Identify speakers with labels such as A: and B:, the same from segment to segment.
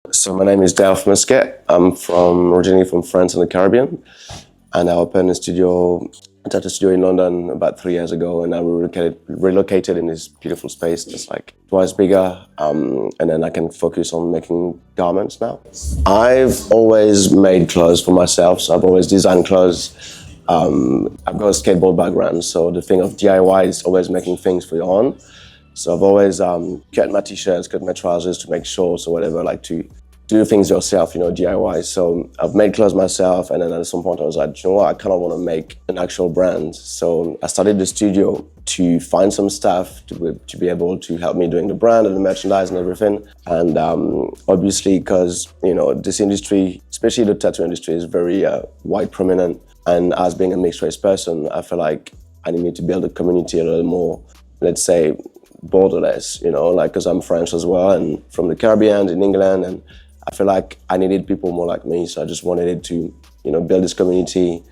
A: So my name is Delphin Musquet. I'm originally from France and the Caribbean, and I opened a tattoo studio in London about 3 years ago, and I relocated in this beautiful space that's like twice bigger, and then I can focus on making garments now. I've always made clothes for myself, so I've always designed clothes. I've got a skateboard background, so the thing of DIY is always making things for your own. So I've always cut my t-shirts, cut my trousers to make shorts or whatever, like to do things yourself, DIY. So I've made clothes myself, and then at some point I was like, you know what, I kind of want to make an actual brand. So I started the studio to find some staff to be able to help me doing the brand and the merchandise and everything. And obviously, because this industry, especially the tattoo industry, is very white prominent. And as being a mixed race person, I feel like I need to build a community a little more, let's say, borderless, because I'm French as well and from the Caribbean in England, and I feel like I needed people more like me. So I just wanted it to, build this community,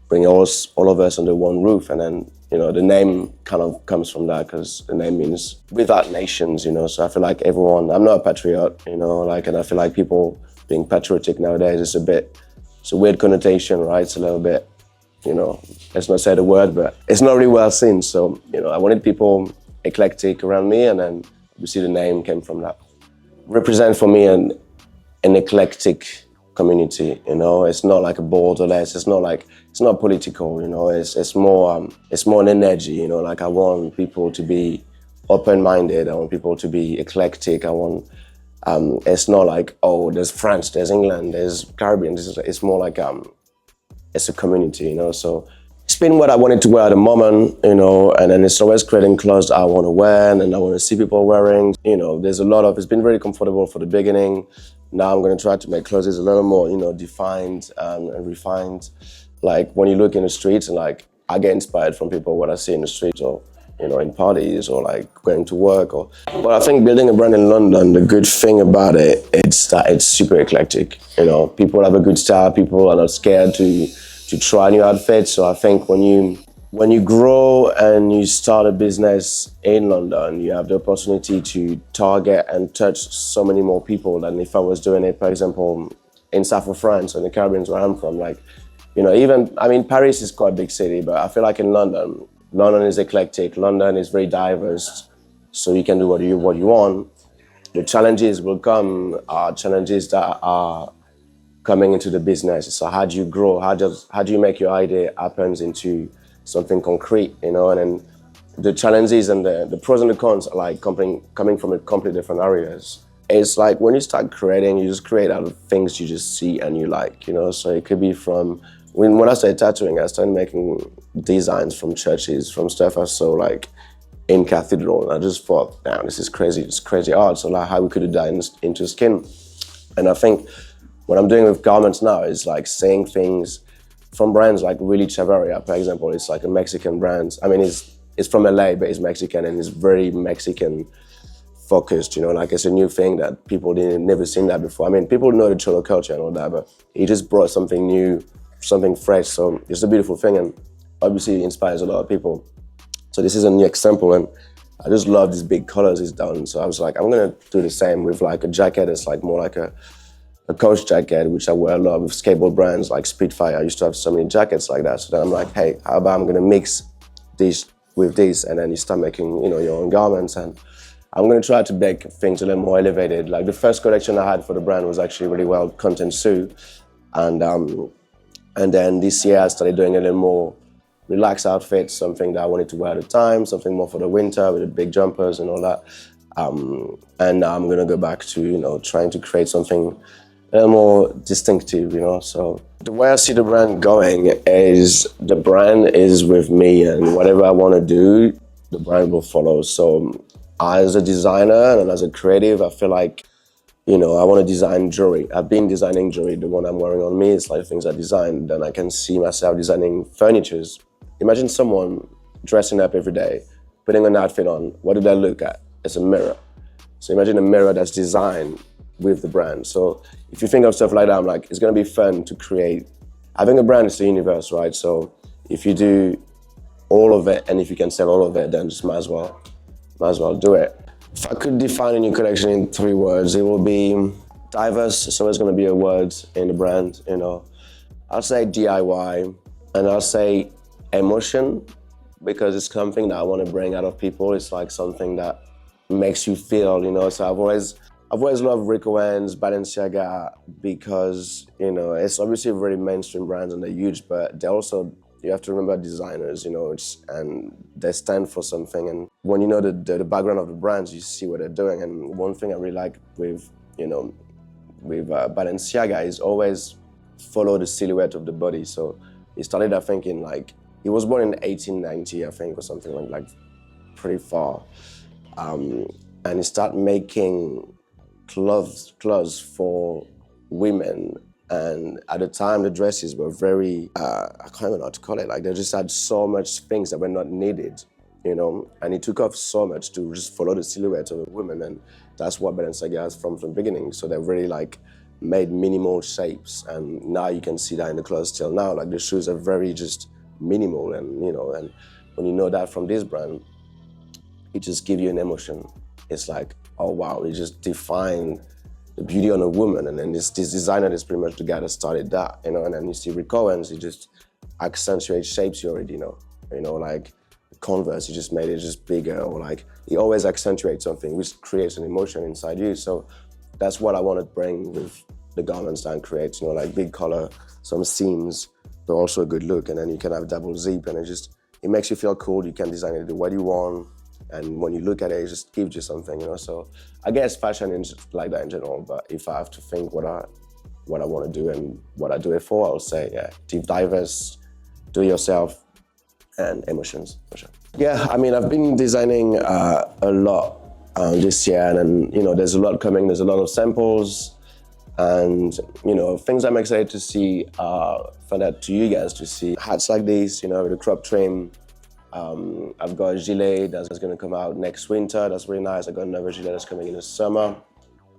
A: bring all of us under one roof. And then, the name kind of comes from that because the name means without nations, So I feel like I'm not a patriot, and I feel like people being patriotic nowadays it's a weird connotation, right? It's a little bit, let's not say the word, but it's not really well seen. So, I wanted people eclectic around me, and then obviously the name came from that. Represent for me an eclectic community, It's not like a borderless. It's not political, It's more an energy, Like I want people to be open-minded. I want people to be eclectic. It's not like, oh, there's France, there's England, there's Caribbean. It's more like it's a community, So it's been what I wanted to wear at the moment, and then it's always creating clothes I want to wear and I want to see people wearing. It's been very comfortable for the beginning. Now I'm going to try to make clothes a little more, defined and refined. Like when you look in the streets, and like I get inspired from people, what I see in the streets or, in parties or like going to work. But I think building a brand in London, the good thing about it, it's that it's super eclectic. People have a good style. People are not scared to try new outfits. So I think when you grow and you start a business in London, you have the opportunity to target and touch so many more people than if I was doing it, for example, in south of France or in the Caribbean where I'm from. Paris is quite a big city, but I feel like in London is eclectic. London is very diverse, so you can do what you want. The challenges will come, challenges that are coming into the business. So how do you grow? How do you make your idea happen into something concrete, And then the challenges and the pros and the cons are like coming from a completely different areas. It's like when you start creating, you just create out of things you just see and you like, So it could be from, when I started tattooing, I started making designs from churches, from stuff I saw like in cathedral. And I just thought, damn, this is crazy, it's crazy art. So like how we could do that into skin. And I think what I'm doing with garments now is like saying things from brands like Really Chavaria, for example. It's like a Mexican brand. It's from LA, but it's Mexican and it's very Mexican focused, like it's a new thing that people never seen that before. People know the Cholo culture and all that, but he just brought something new, something fresh. So it's a beautiful thing and obviously it inspires a lot of people. So this is a new example and I just love these big colors he's done. So I was like, I'm gonna do the same with like a jacket that's like more like a coach jacket, which I wear a lot with skateboard brands like Spitfire. I used to have so many jackets like that. So then I'm like, hey, how about I'm gonna mix this with this, and then you start making, your own garments. And I'm gonna try to make things a little more elevated. Like the first collection I had for the brand was actually really well content Sue. And then this year I started doing a little more relaxed outfits, something that I wanted to wear at the time, something more for the winter with the big jumpers and all that. And now I'm gonna go back to, trying to create something a little more distinctive, So the way I see the brand going is the brand is with me, and whatever I want to do, the brand will follow. So as a designer and as a creative, I feel like, I want to design jewelry. I've been designing jewelry. The one I'm wearing on me is like things I designed. Then I can see myself designing furnitures. Imagine someone dressing up every day, putting an outfit on. What do they look at? It's a mirror. So imagine a mirror that's designed with the brand. So if you think of stuff like that, I'm like, it's gonna be fun to create. Having a brand is the universe, right? So if you do all of it and if you can sell all of it, then just might as well do it. If I could define a new collection in 3 words, it will be Diverse is always going to be a word in the brand, you know. I'll say DIY, and I'll say emotion, because it's something that I want to bring out of people. It's like something that makes you feel, you know. So I've always loved Rick Owens, Balenciaga, because, you know, it's obviously very mainstream brands and they're huge, but they're also, you have to remember, designers, you know, and they stand for something. And when you know the background of the brands, you see what they're doing. And one thing I really like with, you know, with Balenciaga is always follow the silhouette of the body. So he started, I think, in like, he was born in 1890, I think, or something like pretty far. And he started making clothes for women. And at the time, the dresses were very, I can't even know how to call it, like they just had so much things that were not needed, you know? And he took off so much to just follow the silhouette of a woman. And that's what Balenciaga has from the beginning. So they really like made minimal shapes. And now you can see that in the clothes till now. Like the shoes are very just minimal, and, you know, and when you know that from this brand, it just gives you an emotion. It's like, oh wow, it just defined the beauty on a woman. And then this designer is pretty much the guy that started that, you know. And then you see Rick Owens, he just accentuates shapes you already know. You know, like Converse, he just made it just bigger, or like he always accentuates something, which creates an emotion inside you. So that's what I want to bring with the garments that I create, you know, like big color, some seams, but also a good look. And then you can have double zip, and it makes you feel cool. You can design it the way you want. And when you look at it, it just gives you something, you know. So I guess fashion is like that in general. But if I have to think what I want to do and what I do it for, I'll say, yeah, diverse, do it yourself, and emotions, for sure. Yeah, I mean, I've been designing a lot this year, and then, you know, there's a lot coming. There's a lot of samples, and, you know, things I'm excited to see, for that to you guys to see. Hats like this, you know, with a crop trim. I've got a gilet that's going to come out next winter. That's really nice. I got another gilet that's coming in the summer.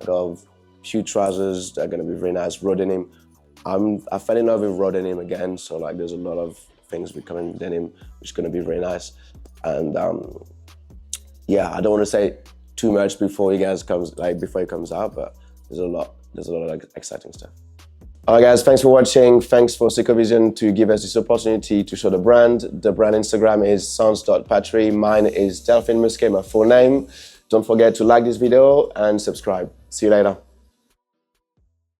A: I got a few trousers that are going to be very nice. Raw denim. I fell in love with raw denim again. So like, there's a lot of things becoming denim, which is going to be very nice. And yeah, I don't want to say too much before it comes out, but there's a lot of like exciting stuff. All right, guys, thanks for watching. Thanks for SICKA Vision to give us this opportunity to show the brand. The brand Instagram is SANS.Patrie. Mine is Delphin Musquet, my full name. Don't forget to like this video and subscribe. See you later.